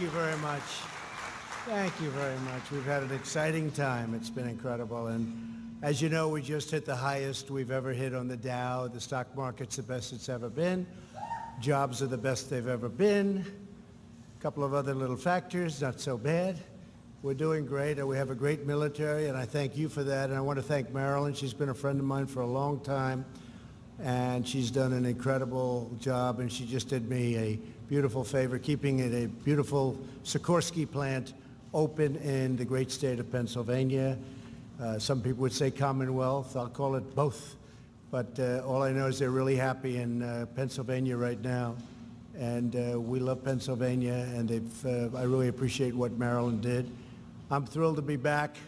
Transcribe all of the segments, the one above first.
Thank you very much. Thank you very much. We've had an exciting time. It's been incredible. And as you know, we just hit the highest we've ever hit on the Dow. The stock market's the best it's ever been. Jobs are the best they've ever been. A couple of other little factors, not so bad. We're doing great, and we have a great military, and I thank you for that. And I want to thank Marilyn. She's been a friend of mine for a long time, and she's done an incredible job, and she just did me a beautiful favor, keeping it a beautiful Sikorsky plant open in the great state of Pennsylvania. Some people would say Commonwealth. I'll call it both. But all I know is they're really happy in Pennsylvania right now. And we love Pennsylvania, and I really appreciate what Maryland did. I'm thrilled to be back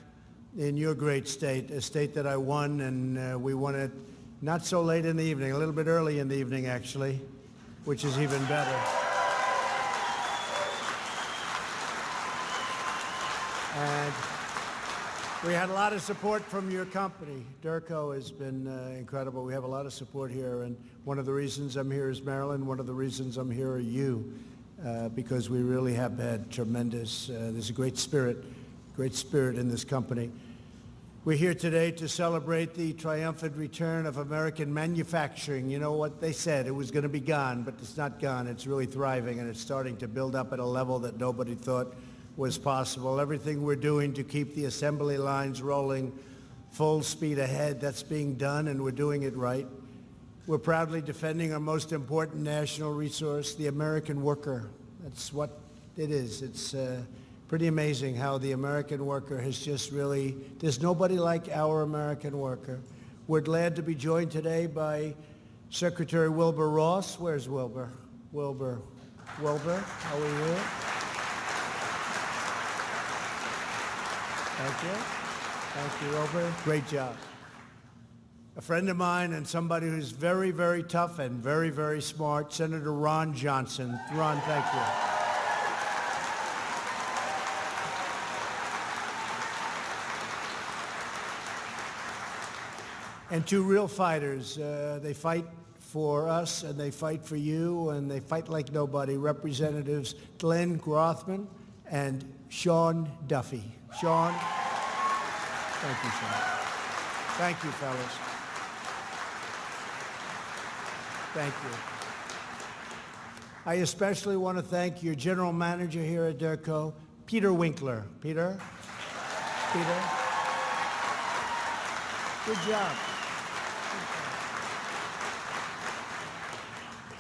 in your great state, a state that I won, and we won it not so late in the evening, a little bit early in the evening, actually, which is even better. And we had a lot of support from your company. Derco has been incredible. We have a lot of support here, and one of the reasons I'm here is Marilyn. One of the reasons I'm here are you, because we really have had tremendous, there's a great spirit in this company. We're here today to celebrate the triumphant return of American manufacturing. You know what they said, it was going to be gone, but it's not gone. It's really thriving, and it's starting to build up at a level that nobody thought was possible. Everything we're doing to keep the assembly lines rolling full speed ahead, that's being done, and we're doing it right. We're proudly defending our most important national resource, the American worker. That's what it is. It's pretty amazing how the American worker has just really, there's nobody like our American worker. We're glad to be joined today by Secretary Wilbur Ross. Where's Wilbur? Wilbur, how are you? Thank you. Thank you, Wilbur. Great job. A friend of mine and somebody who's very, very tough and very, very smart, Senator Ron Johnson. Ron, thank you. And two real fighters. They fight for us, and they fight for you, and they fight like nobody. Representatives Glenn Grothman and Sean Duffy. Sean, thank you, Sean. Thank you, fellas. Thank you. I especially want to thank your general manager here at Derco, Peter Winkler. Peter? Good job.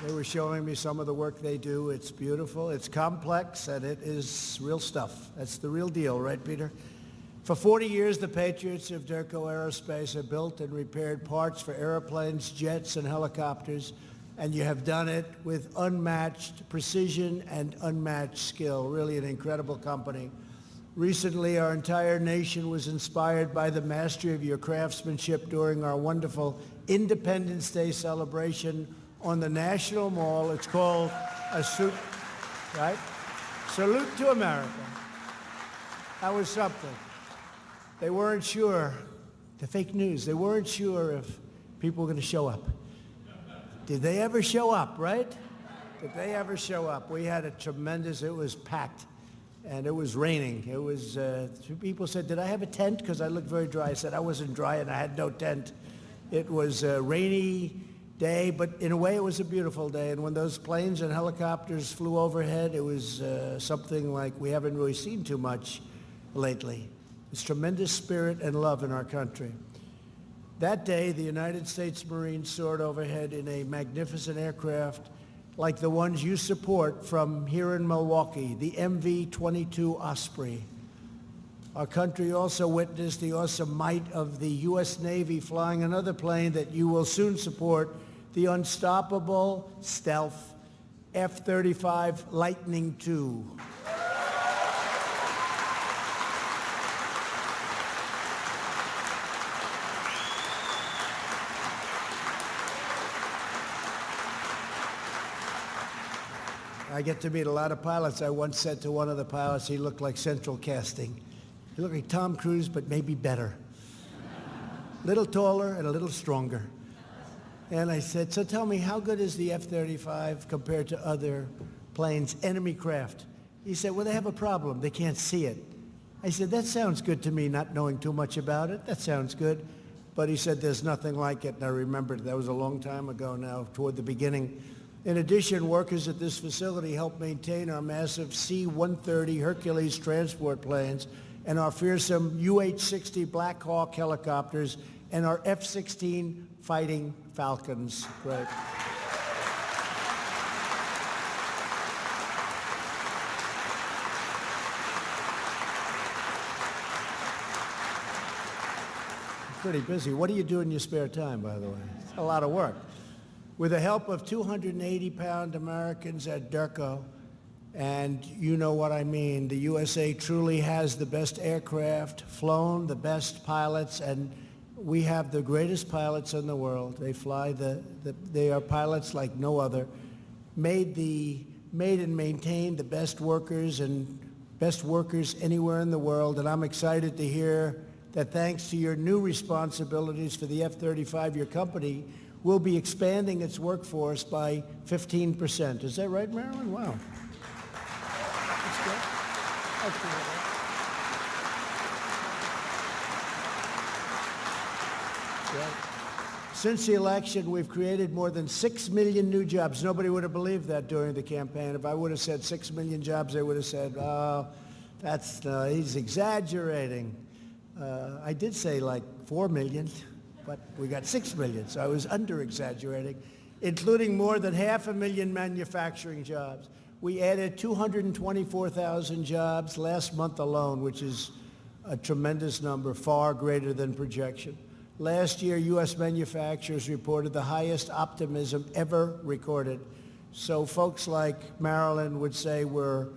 They were showing me some of the work they do. It's beautiful, it's complex, and it is real stuff. That's the real deal, right, Peter? For 40 years, the patriots of Derco Aerospace have built and repaired parts for airplanes, jets, and helicopters, and you have done it with unmatched precision and unmatched skill. Really an incredible company. Recently, our entire nation was inspired by the mastery of your craftsmanship during our wonderful Independence Day celebration on the National Mall. It's called a suit, right? Salute to America. That was something. They weren't sure, the fake news, they weren't sure if people were going to show up. Did they ever show up, right? Did they ever show up? We had a tremendous, it was packed, and it was raining. It was, people said, did I have a tent? Because I looked very dry. I said I wasn't dry and I had no tent. It was a rainy day, but in a way it was a beautiful day. And when those planes and helicopters flew overhead, it was something like we haven't really seen too much lately. There's tremendous spirit and love in our country. That day, the United States Marines soared overhead in a magnificent aircraft like the ones you support from here in Milwaukee, the MV-22 Osprey. Our country also witnessed the awesome might of the U.S. Navy flying another plane that you will soon support, the unstoppable stealth F-35 Lightning II. I get to meet a lot of pilots. I once said to one of the pilots, he looked like central casting. He looked like Tom Cruise, but maybe better. A little taller and a little stronger. And I said, so tell me, how good is the F-35 compared to other planes, enemy craft? He said, well, they have a problem. They can't see it. I said, that sounds good to me, not knowing too much about it. That sounds good. But he said, there's nothing like it. And I remembered that was a long time ago now, toward the beginning. In addition, workers at this facility help maintain our massive C-130 Hercules transport planes and our fearsome UH-60 Black Hawk helicopters and our F-16 fighting Falcons. Great. Pretty busy. What do you do in your spare time, by the way? It's a lot of work. With the help of 280-pound Americans at DERCO, and you know what I mean, the USA truly has the best aircraft, flown the best pilots, and we have the greatest pilots in the world. They fly they are pilots like no other. Made and maintained the best workers anywhere in the world, and I'm excited to hear that thanks to your new responsibilities for the F-35, your company will be expanding its workforce by 15%. Is that right, Marilyn? Wow. That's good. That's good. Yeah. Since the election, we've created more than 6 million new jobs. Nobody would have believed that during the campaign. If I would have said 6 million jobs, they would have said, oh, he's exaggerating. I did say like 4 million, but we got 6 million, so I was under-exaggerating, including more than 500,000 manufacturing jobs. We added 224,000 jobs last month alone, which is a tremendous number, far greater than projection. Last year, U.S. manufacturers reported the highest optimism ever recorded. So folks like Marilyn would say we're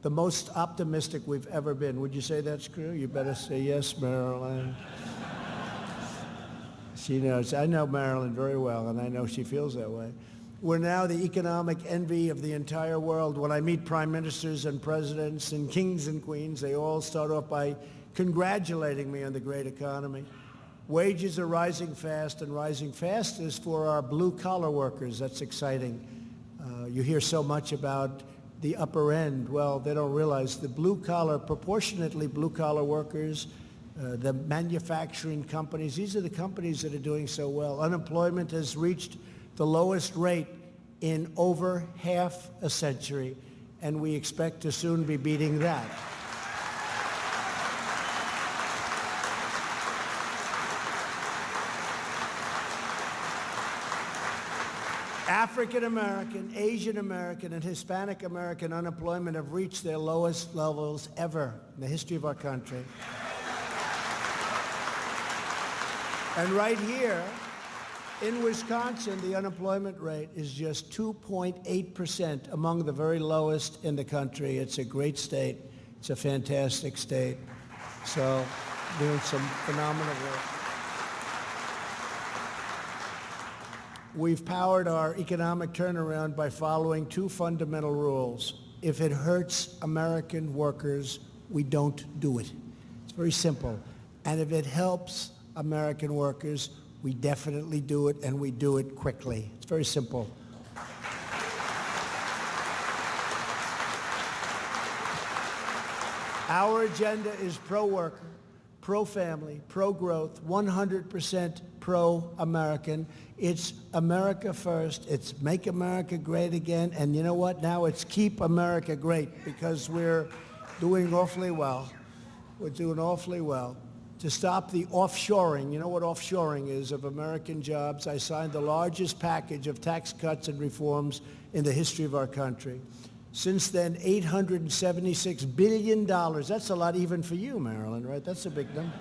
the most optimistic we've ever been. Would you say that's true? You better say yes, Marilyn. She knows. I know Marilyn very well, and I know she feels that way. We're now the economic envy of the entire world. When I meet prime ministers and presidents and kings and queens, they all start off by congratulating me on the great economy. Wages are rising fast, and rising fastest for our blue-collar workers. That's exciting. You hear so much about the upper end. Well, they don't realize the proportionately blue-collar workers, the manufacturing companies, these are the companies that are doing so well. Unemployment has reached the lowest rate in over half a century, and we expect to soon be beating that. African American, Asian American, and Hispanic American unemployment have reached their lowest levels ever in the history of our country. And right here in Wisconsin, the unemployment rate is just 2.8%, among the very lowest in the country. It's a great state. It's a fantastic state. So doing some phenomenal work. We've powered our economic turnaround by following two fundamental rules. If it hurts American workers, we don't do it. It's very simple. And if it helps American workers, we definitely do it, and we do it quickly. It's very simple. Our agenda is pro-worker, pro-family, pro-growth, 100% pro-American. It's America first. It's make America great again. And you know what? Now it's keep America great, because we're doing awfully well. We're doing awfully well. To stop the offshoring, you know what offshoring is, of American jobs, I signed the largest package of tax cuts and reforms in the history of our country. Since then, $876 billion, that's a lot even for you, Marilyn, right? That's a big number.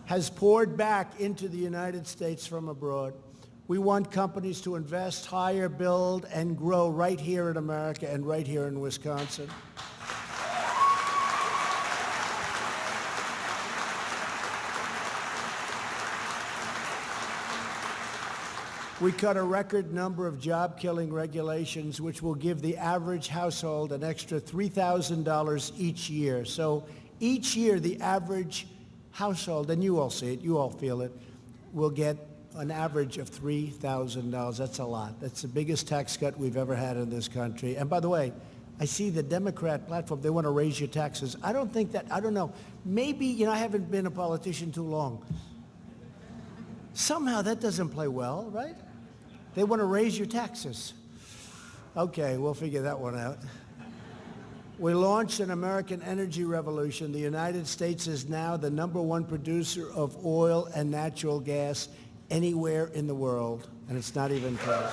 Has poured back into the United States from abroad. We want companies to invest, hire, build, and grow right here in America and right here in Wisconsin. We cut a record number of job-killing regulations, which will give the average household an extra $3,000 each year. So each year, the average household, and you all see it, you all feel it, will get an average of $3,000. That's a lot. That's the biggest tax cut we've ever had in this country. And by the way, I see the Democrat platform, they want to raise your taxes. I don't think that, I don't know. Maybe, I haven't been a politician too long. Somehow that doesn't play well, right? They want to raise your taxes. Okay, we'll figure that one out. We launched an American energy revolution. The United States is now the #1 producer of oil and natural gas anywhere in the world, and it's not even close.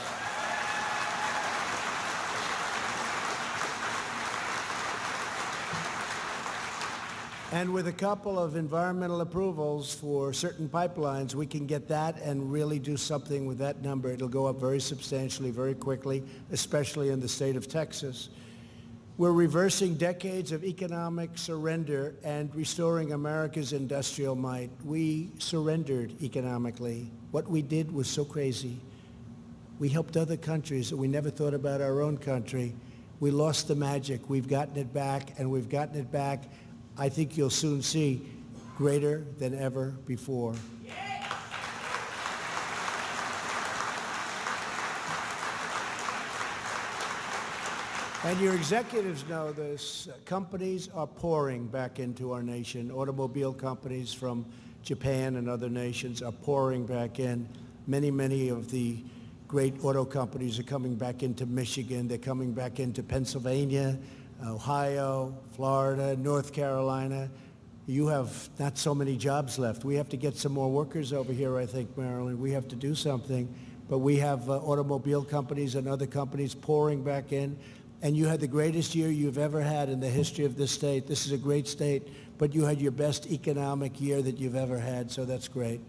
And with a couple of environmental approvals for certain pipelines, we can get that and really do something with that number. It'll go up very substantially, very quickly, especially in the state of Texas. We're reversing decades of economic surrender and restoring America's industrial might. We surrendered economically. What we did was so crazy. We helped other countries that we never thought about our own country. We lost the magic. We've gotten it back, and we've gotten it back, I think you'll soon see, greater than ever before. And your executives know this. Companies are pouring back into our nation. Automobile companies from Japan and other nations are pouring back in. Many of the great auto companies are coming back into Michigan. They're coming back into Pennsylvania, Ohio, Florida, North Carolina. You have not so many jobs left. We have to get some more workers over here, I think, Maryland. We have to do something. But we have automobile companies and other companies pouring back in. And you had the greatest year you've ever had in the history of this state. This is a great state, but you had your best economic year that you've ever had, so that's great.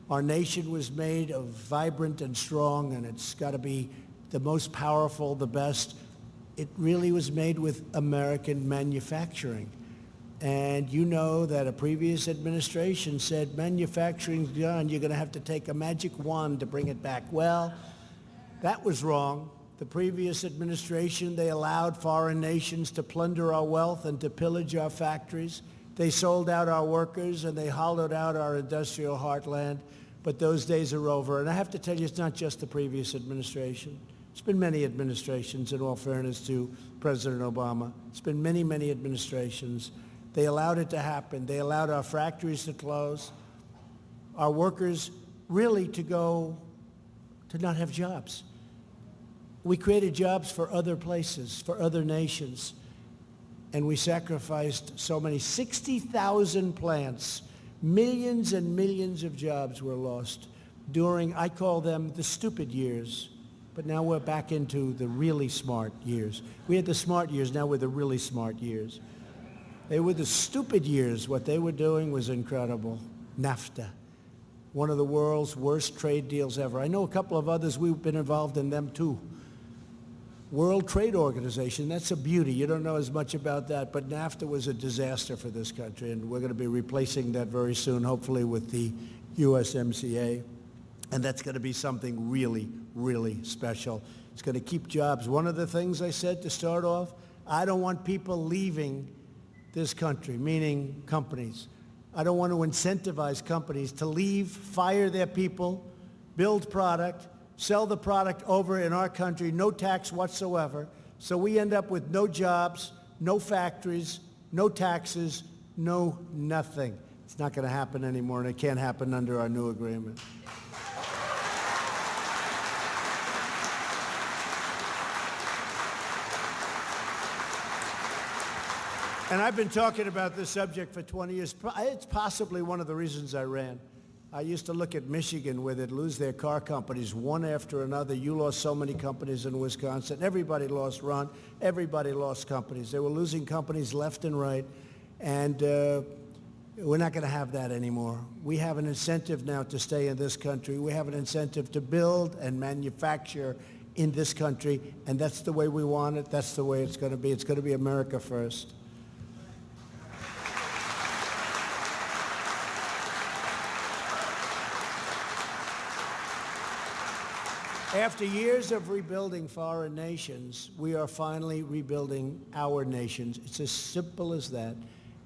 Our nation was made of vibrant and strong, and it's got to be the most powerful, the best. It really was made with American manufacturing. And you know that a previous administration said, manufacturing's gone, you're going to have to take a magic wand to bring it back. Well, that was wrong. The previous administration, they allowed foreign nations to plunder our wealth and to pillage our factories. They sold out our workers and they hollowed out our industrial heartland. But those days are over. And I have to tell you, it's not just the previous administration. It's been many administrations, in all fairness to President Obama. It's been many administrations. They allowed it to happen. They allowed our factories to close, our workers really to not have jobs. We created jobs for other places, for other nations, and we sacrificed so many, 60,000 plants, millions and millions of jobs were lost during, I call them the stupid years, but now we're back into the really smart years. We had the smart years, now we're the really smart years. They were the stupid years. What they were doing was incredible. NAFTA, one of the world's worst trade deals ever. I know a couple of others, we've been involved in them too. World Trade Organization, that's a beauty. You don't know as much about that, but NAFTA was a disaster for this country, and we're going to be replacing that very soon, hopefully with the USMCA, and that's going to be something really special. It's going to keep jobs. One of the things I said to start off, I don't want people leaving this country, meaning companies. I don't want to incentivize companies to leave, fire their people, build product, sell the product over in our country, no tax whatsoever. So we end up with no jobs, no factories, no taxes, no nothing. It's not going to happen anymore, and it can't happen under our new agreement. And I've been talking about this subject for 20 years. It's possibly one of the reasons I ran. I used to look at Michigan where they'd lose their car companies one after another. You lost so many companies in Wisconsin. Everybody lost, Ron. Everybody lost companies. They were losing companies left and right. And we're not going to have that anymore. We have an incentive now to stay in this country. We have an incentive to build and manufacture in this country. And that's the way we want it. That's the way it's going to be. It's going to be America first. After years of rebuilding foreign nations, we are finally rebuilding our nations. It's as simple as that.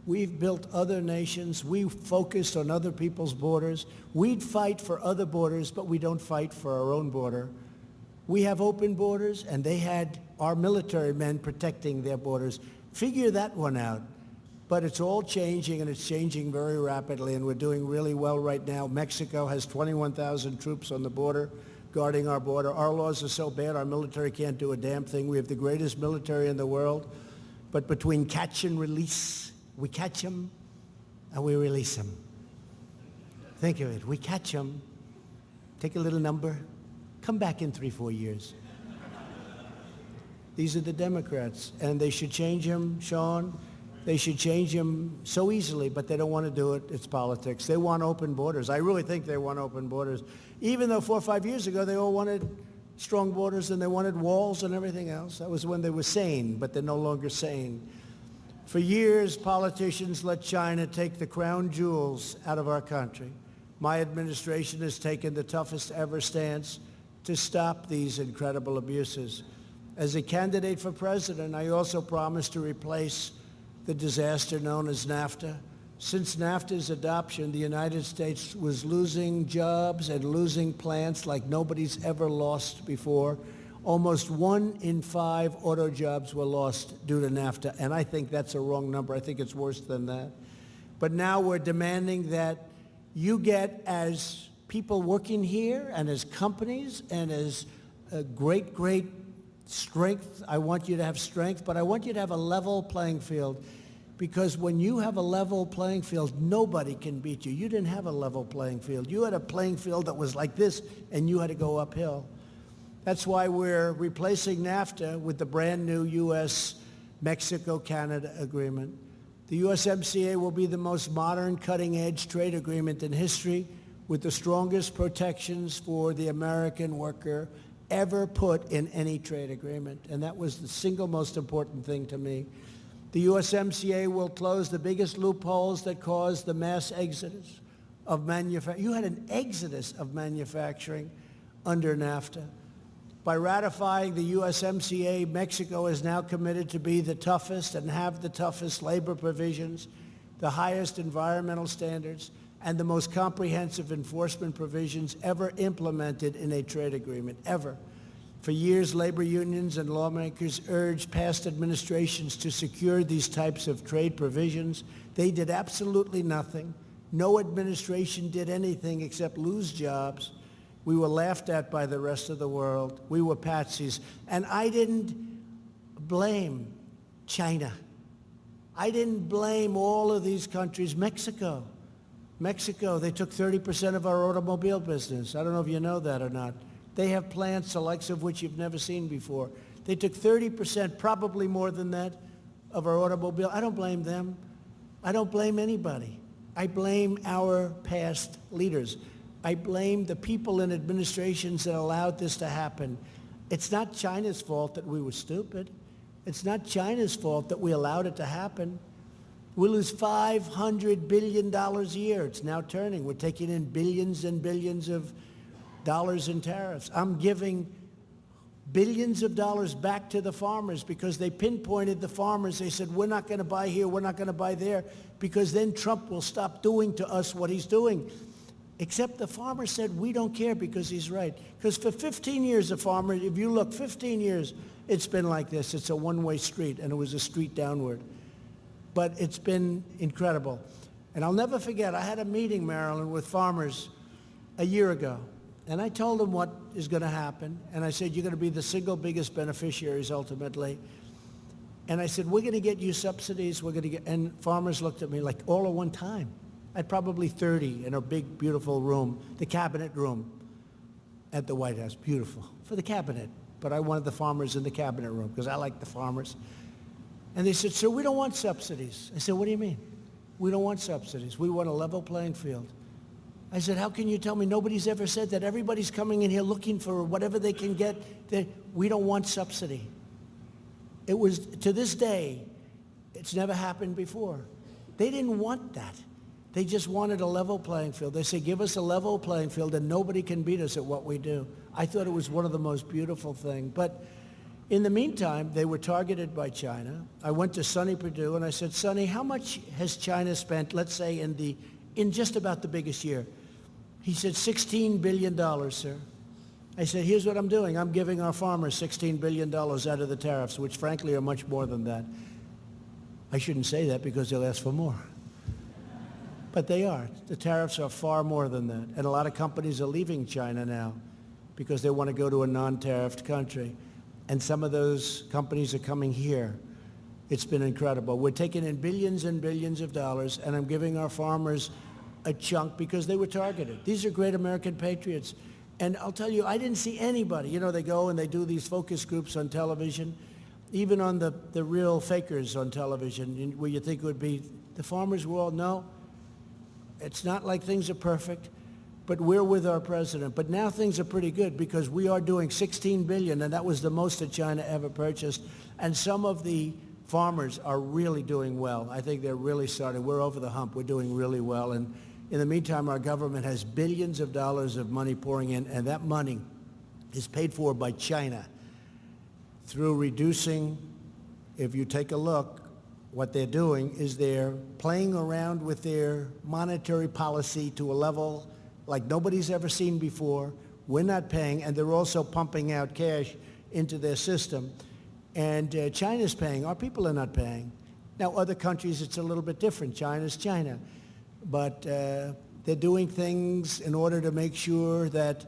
We've built other nations. We focused on other people's borders. We'd fight for other borders, but we don't fight for our own border. We have open borders, and they had our military men protecting their borders. Figure that one out. But it's all changing, and it's changing very rapidly, and we're doing really well right now. Mexico has 21,000 troops on the border, guarding our border. Our laws are so bad, our military can't do a damn thing. We have the greatest military in the world. But between catch and release, we catch them and we release them. Think of it. We catch them, take a little number, come back in 3-4 years. These are the Democrats, and they should change them, Sean. They should change them so easily, but they don't want to do it. It's politics. They want open borders. I really think they want open borders. Even though 4 or 5 years ago, they all wanted strong borders and they wanted walls and everything else. That was when they were sane, but they're no longer sane. For years, politicians let China take the crown jewels out of our country. My administration has taken the toughest ever stance to stop these incredible abuses. As a candidate for president, I also promised to replace the disaster known as NAFTA. Since NAFTA's adoption, the United States was losing jobs and losing plants like nobody's ever lost before. Almost 1 in 5 auto jobs were lost due to NAFTA, and I think that's a wrong number. I think it's worse than that. But now we're demanding that you get, as people working here and as companies and as a great strength, I want you to have strength, but I want you to have a level playing field, because when you have a level playing field, nobody can beat you. You didn't have a level playing field. You had a playing field that was like this, and you had to go uphill. That's why we're replacing NAFTA with the brand new U.S.-Mexico-Canada agreement. The USMCA will be the most modern, cutting-edge trade agreement in history, with the strongest protections for the American worker ever put in any trade agreement, and that was the single most important thing to me. The USMCA will close the biggest loopholes that caused the mass exodus of manufacturing. You had an exodus of manufacturing under NAFTA. By ratifying the USMCA, Mexico is now committed to be the toughest and have the toughest labor provisions, the highest environmental standards, and the most comprehensive enforcement provisions ever implemented in a trade agreement, ever. For years, labor unions and lawmakers urged past administrations to secure these types of trade provisions. They did absolutely nothing. No administration did anything except lose jobs. We were laughed at by the rest of the world. We were patsies. And I didn't blame China. I didn't blame all of these countries. Mexico, they took 30% of our automobile business. I don't know if you know that or not. They have plants the likes of which you've never seen before. They took 30%, probably more than that, of our automobile. I don't blame them. I don't blame anybody. I blame our past leaders. I blame the people in administrations that allowed this to happen. It's not China's fault that we were stupid. It's not China's fault that we allowed it to happen. We lose $500 billion a year. It's now turning. We're taking in billions and billions of dollars in tariffs. I'm giving billions of dollars back to the farmers because they pinpointed the farmers. They said, we're not going to buy here, we're not going to buy there, because then Trump will stop doing to us what he's doing. Except the farmer said, we don't care, because he's right. Because for 15 years, the farmer, if you look, 15 years, it's been like this. It's a one-way street, and it was a street downward. But it's been incredible. And I'll never forget, I had a meeting, Marilyn, with farmers a year ago. And I told them what is going to happen. And I said, you're going to be the single biggest beneficiaries ultimately. And I said, we're going to get you subsidies. We're going to get, and farmers looked at me like all at one time. I had probably 30 in a big, beautiful room, the cabinet room at the White House. Beautiful for the cabinet. But I wanted the farmers in the cabinet room because I like the farmers. And they said, sir, we don't want subsidies. I said, what do you mean? We don't want subsidies. We want a level playing field. I said, how can you tell me? Nobody's ever said that. Everybody's coming in here looking for whatever they can get. We don't want subsidy. It was, to this day, it's never happened before. They didn't want that. They just wanted a level playing field. They said, give us a level playing field and nobody can beat us at what we do. I thought it was one of the most beautiful things. But in the meantime, they were targeted by China. I went to Sonny Perdue and I said, Sonny, how much has China spent, let's say, in just about the biggest year? He said, $16 billion, sir. I said, here's what I'm doing. I'm giving our farmers $16 billion out of the tariffs, which frankly are much more than that. I shouldn't say that because they'll ask for more. But they are. The tariffs are far more than that. And a lot of companies are leaving China now because they want to go to a non-tariffed country. And some of those companies are coming here. It's been incredible. We're taking in billions and billions of dollars, and I'm giving our farmers a chunk because they were targeted. These are great American patriots. And I'll tell you, I didn't see anybody. You know, they go and they do these focus groups on television, even on the real fakers on television, where you think it would be the farmers' world. No, it's not like things are perfect, but we're with our president. But now things are pretty good because we are doing $16 billion, and that was the most that China ever purchased. And some of the farmers are really doing well. I think they're really starting. We're over the hump. We're doing really well. And in the meantime, our government has billions of dollars of money pouring in, and that money is paid for by China through reducing, if you take a look, what they're doing is they're playing around with their monetary policy to a level like nobody's ever seen before. We're not paying, and they're also pumping out cash into their system. And China's paying. Our people are not paying. Now, other countries, it's a little bit different. China's China. But they're doing things in order to make sure that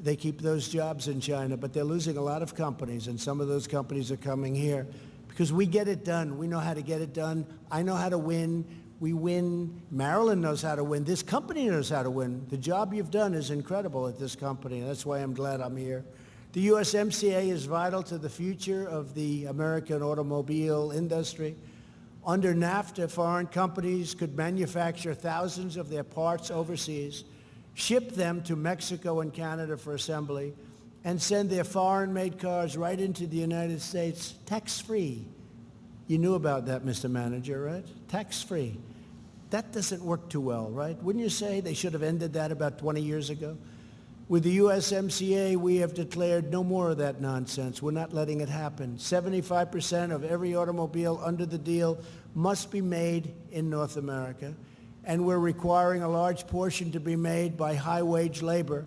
they keep those jobs in China. But they're losing a lot of companies, and some of those companies are coming here because we get it done. We know how to get it done. I know how to win. We win. Marilyn knows how to win. This company knows how to win. The job you've done is incredible at this company. That's why I'm glad I'm here. The USMCA is vital to the future of the American automobile industry. Under NAFTA, foreign companies could manufacture thousands of their parts overseas, ship them to Mexico and Canada for assembly, and send their foreign-made cars right into the United States tax-free. You knew about that, Mr. Manager, right? Tax-free. That doesn't work too well, right? Wouldn't you say they should have ended that about 20 years ago? With the USMCA, we have declared no more of that nonsense. We're not letting it happen. 75% of every automobile under the deal must be made in North America. And we're requiring a large portion to be made by high-wage labor,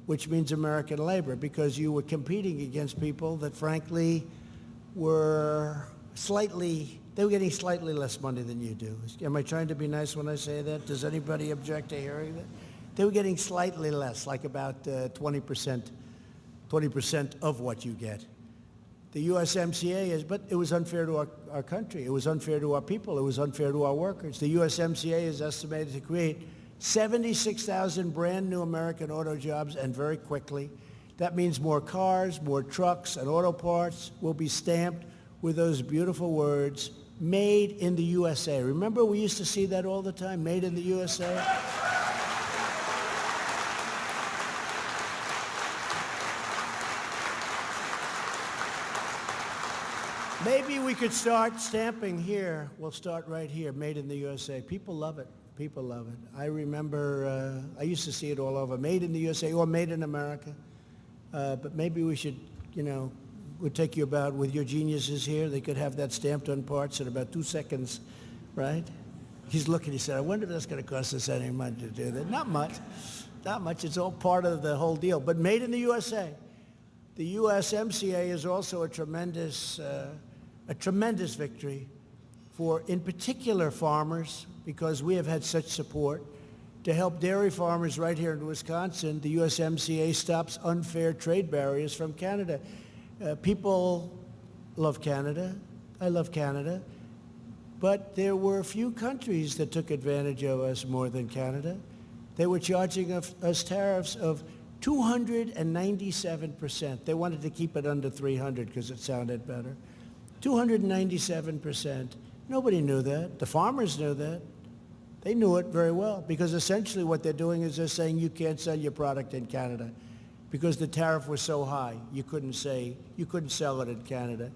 which means American labor, because you were competing against people that, frankly, were getting slightly less money than you do. Am I trying to be nice when I say that? Does anybody object to hearing that? They were getting slightly less, like about 20% of what you get. The USMCA is, but it was unfair to our country. It was unfair to our people. It was unfair to our workers. The USMCA is estimated to create 76,000 brand new American auto jobs, and very quickly. That means more cars, more trucks, and auto parts will be stamped with those beautiful words, made in the USA. Remember, we used to see that all the time, made in the USA? Maybe we could start stamping here. We'll start right here, made in the USA. People love it. People love it. I remember, I used to see it all over, made in the USA or made in America. But maybe we should, would take you about, with your geniuses here, they could have that stamped on parts in about 2 seconds, right? He's looking, he said, I wonder if that's going to cost us any money to do that. Not much. Not much. It's all part of the whole deal. But made in the USA. The USMCA is also a tremendous victory for, in particular, farmers, because we have had such support. To help dairy farmers right here in Wisconsin, the USMCA stops unfair trade barriers from Canada. People love Canada. I love Canada. But there were a few countries that took advantage of us more than Canada. They were charging us tariffs of 297%. They wanted to keep it under 300 because it sounded better. 297%. Nobody knew that. The farmers knew that. They knew it very well, because essentially what they're doing is they're saying you can't sell your product in Canada because the tariff was so high. You couldn't sell it in Canada.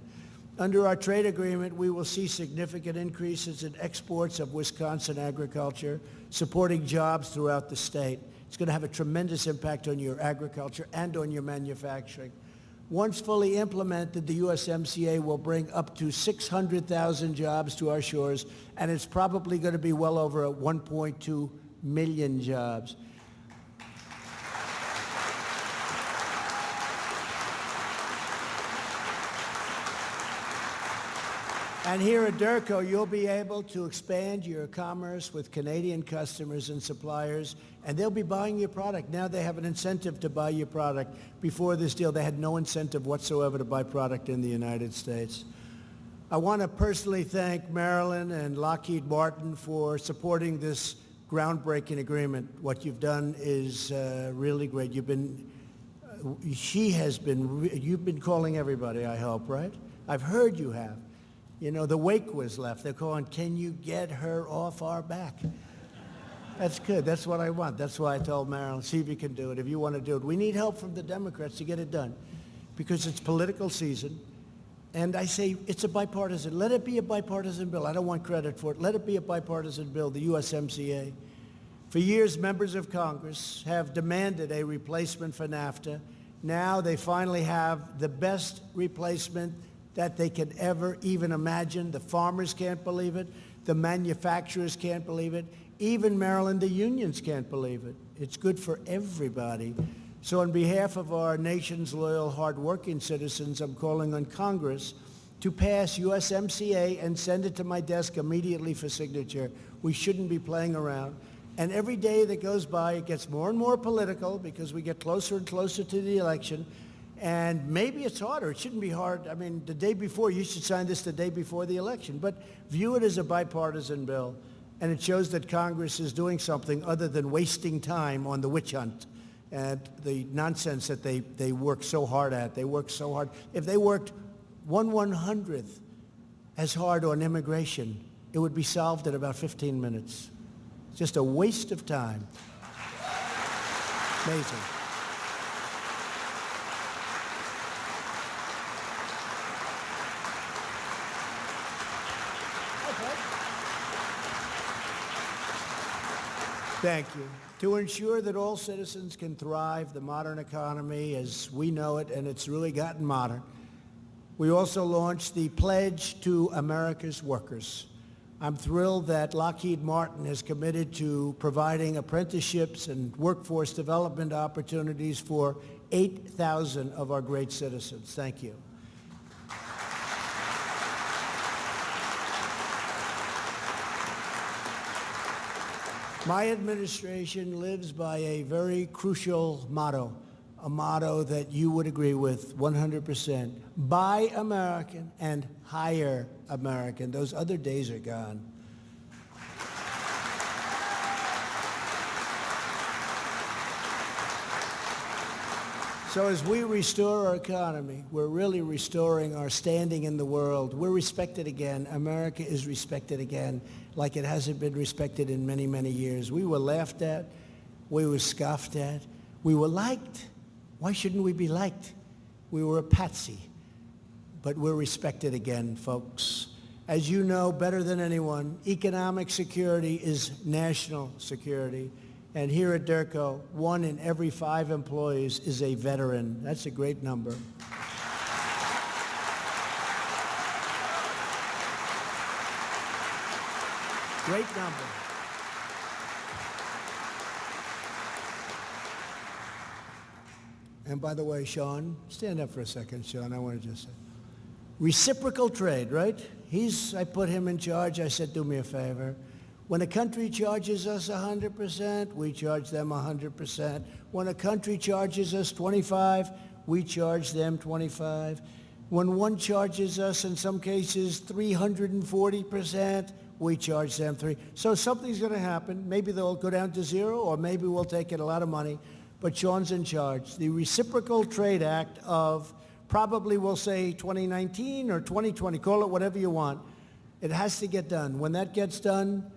Under our trade agreement, we will see significant increases in exports of Wisconsin agriculture, supporting jobs throughout the state. It's going to have a tremendous impact on your agriculture and on your manufacturing. Once fully implemented, the USMCA will bring up to 600,000 jobs to our shores, and it's probably going to be well over 1.2 million jobs. And here at Derco, you'll be able to expand your commerce with Canadian customers and suppliers, and they'll be buying your product. Now they have an incentive to buy your product. Before this deal, they had no incentive whatsoever to buy product in the United States. I want to personally thank Marilyn and Lockheed Martin for supporting this groundbreaking agreement. What you've done is really great. You've been calling everybody, I hope, right? I've heard you have. You know, the wake was left. They're calling, can you get her off our back? That's good. That's what I want. That's why I told Marilyn, see if you can do it, if you want to do it. We need help from the Democrats to get it done because it's political season. And I say it's a bipartisan. Let it be a bipartisan bill. I don't want credit for it. Let it be a bipartisan bill, the USMCA. For years, members of Congress have demanded a replacement for NAFTA. Now they finally have the best replacement that they could ever even imagine. The farmers can't believe it. The manufacturers can't believe it. Even Maryland, the unions can't believe it. It's good for everybody. So on behalf of our nation's loyal, hardworking citizens, I'm calling on Congress to pass USMCA and send it to my desk immediately for signature. We shouldn't be playing around. And every day that goes by, it gets more and more political because we get closer and closer to the election. And maybe it's harder. It shouldn't be hard. I mean, the day before, you should sign this the day before the election. But view it as a bipartisan bill. And it shows that Congress is doing something other than wasting time on the witch hunt and the nonsense that they work so hard at. They work so hard. If they worked 1/100th as hard on immigration, it would be solved in about 15 minutes. Just a waste of time. Amazing. Thank you. To ensure that all citizens can thrive, the modern economy as we know it, and it's really gotten modern, we also launched the Pledge to America's Workers. I'm thrilled that Lockheed Martin has committed to providing apprenticeships and workforce development opportunities for 8,000 of our great citizens. Thank you. My administration lives by a very crucial motto, a motto that you would agree with 100%. Buy American and hire American. Those other days are gone. So as we restore our economy, we're really restoring our standing in the world. We're respected again. America is respected again like it hasn't been respected in many, many years. We were laughed at. We were scoffed at. We were liked. Why shouldn't we be liked? We were a patsy. But we're respected again, folks. As you know better than anyone, economic security is national security. And here at Derco, 1 in every 5 employees is a veteran. That's a great number. Great number. And by the way, Sean, stand up for a second, Sean. I want to just say, reciprocal trade, right? I put him in charge. I said, do me a favor. When a country charges us 100%, we charge them 100%. When a country charges us 25, we charge them 25. When one charges us, in some cases, 340%, we charge them 3. So something's going to happen. Maybe they'll go down to 0, or maybe we'll take in a lot of money. But Sean's in charge. The Reciprocal Trade Act of probably, we'll say, 2019 or 2020, call it whatever you want. It has to get done. When that gets done,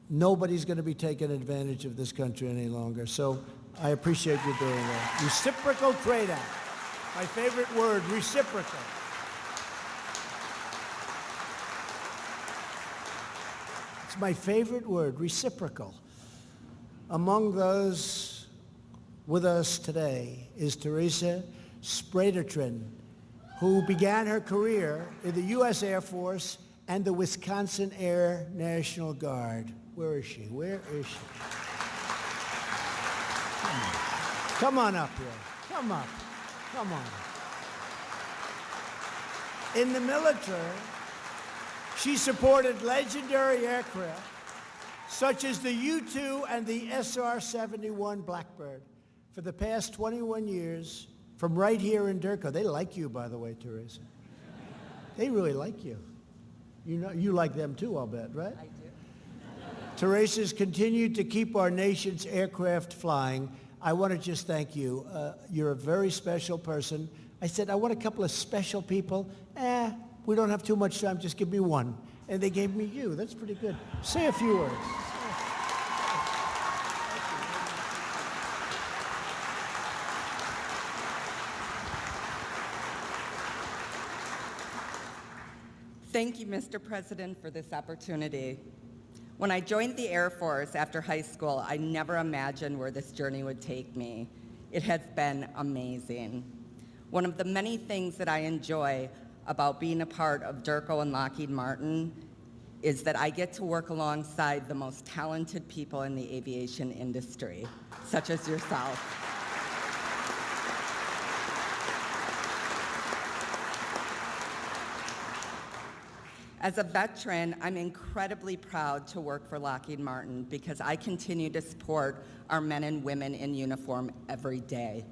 nobody's going to be taking advantage of this country any longer. So I appreciate you doing that. Reciprocal Trade Act. My favorite word, reciprocal. It's my favorite word, reciprocal. Among those with us today is Teresa Spradertrin, who began her career in the U.S. Air Force and the Wisconsin Air National Guard. Where is she? Where is she? Come on up here. Come up. Come on. In the military, She supported legendary aircraft such as the U-2 and the SR-71 Blackbird for the past 21 years from right here in Durko. They like you, by the way, Teresa. They really like you. You know, you like them too, I'll bet, right? I do. Teresa's continued to keep our nation's aircraft flying. I want to just thank you. You're a very special person. I said, I want a couple of special people. We don't have too much time, just give me one. And they gave me you. That's pretty good. Say a few words. Thank you, Mr. President, for this opportunity. When I joined the Air Force after high school, I never imagined where this journey would take me. It has been amazing. One of the many things that I enjoy about being a part of Durko and Lockheed Martin is that I get to work alongside the most talented people in the aviation industry, such as yourself. As a veteran, I'm incredibly proud to work for Lockheed Martin because I continue to support our men and women in uniform every day.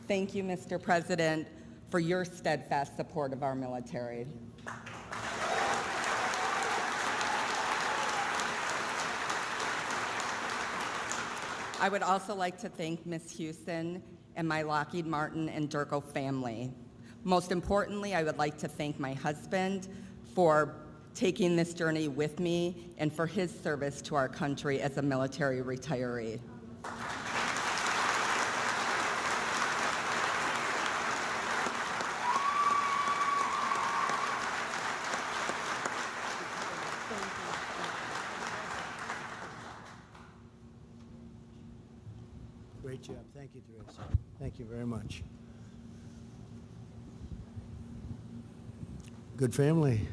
Thank you, Mr. President, for your steadfast support of our military. I would also like to thank Ms. Houston and my Lockheed Martin and Durko family. Most importantly, I would like to thank my husband for taking this journey with me and for his service to our country as a military retiree. Great job. Thank you, Teresa. Thank you very much. Good family.